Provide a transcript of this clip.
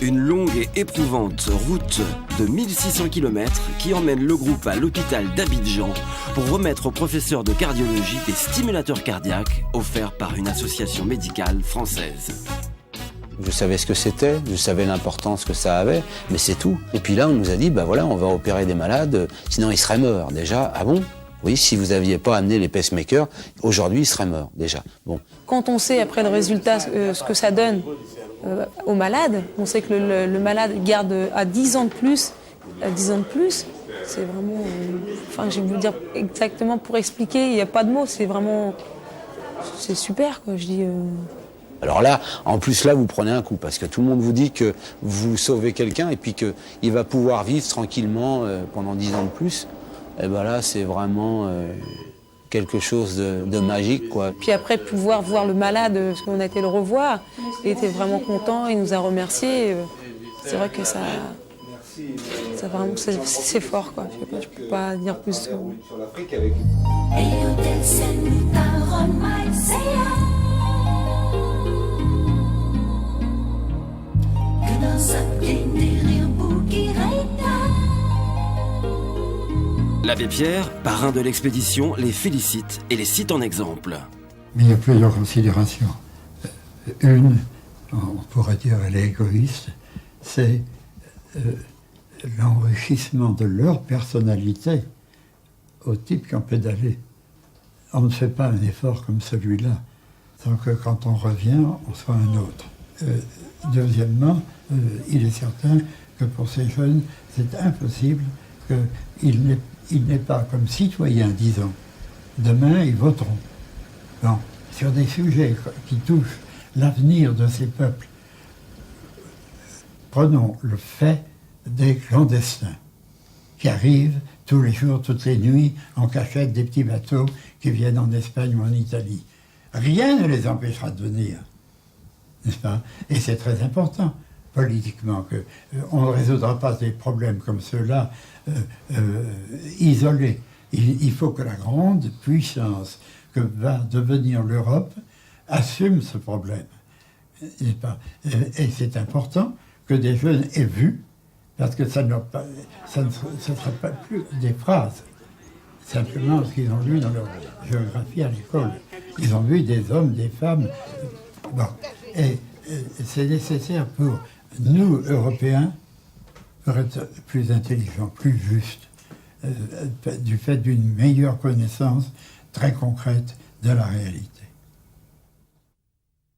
Une longue et éprouvante route de 1600 km qui emmène le groupe à l'hôpital d'Abidjan pour remettre aux professeurs de cardiologie des stimulateurs cardiaques offerts par une association médicale française. Je savais ce que c'était, je savais l'importance que ça avait, mais c'est tout. Et puis là, on nous a dit, bah voilà, on va opérer des malades, sinon ils seraient morts. Déjà, ah bon ? Oui, si vous n'aviez pas amené les pacemakers, aujourd'hui ils seraient morts, déjà. Bon. Quand on sait après le résultat ce que ça donne aux malades, on sait que le malade garde à 10 ans de plus, c'est vraiment... enfin, je vais vous dire exactement pour expliquer, il n'y a pas de mots, c'est vraiment... c'est super, quoi, je dis... Alors là, en plus là, vous prenez un coup, parce que tout le monde vous dit que vous sauvez quelqu'un et puis qu'il va pouvoir vivre tranquillement pendant 10 ans de plus. Et ben là, c'est vraiment quelque chose de magique, quoi. Puis après, pouvoir voir le malade, parce qu'on a été le revoir, il était vraiment content, il nous a remerciés. C'est vrai que ça vraiment, c'est fort, quoi. Je peux pas dire plus. L'abbé Pierre, parrain de l'expédition, les félicite et les cite en exemple. Mais il y a plusieurs considérations. Une, on pourrait dire elle est égoïste, c'est l'enrichissement de leur personnalité au type qui ont pédalé. On ne fait pas un effort comme celui-là, sans que quand on revient, on soit un autre. Deuxièmement, il est certain que pour ces jeunes, c'est impossible qu'ils n'aient pas comme citoyens, disons. Demain, ils voteront. Bon, sur des sujets qui touchent l'avenir de ces peuples. Prenons le fait des clandestins qui arrivent tous les jours, toutes les nuits, en cachette des petits bateaux qui viennent en Espagne ou en Italie. Rien ne les empêchera de venir. N'est-ce pas ? Et c'est très important, politiquement, qu'on ne résoudra pas des problèmes comme ceux-là isolés. Il faut que la grande puissance que va devenir l'Europe assume ce problème. N'est-ce pas ? Et c'est important que des jeunes aient vu, parce que ça ne sera pas plus des phrases, simplement ce qu'ils ont lu dans leur géographie à l'école. Ils ont vu des hommes, des femmes. Bon. Et c'est nécessaire pour nous, Européens, pour être plus intelligents, plus justes, du fait d'une meilleure connaissance très concrète de la réalité.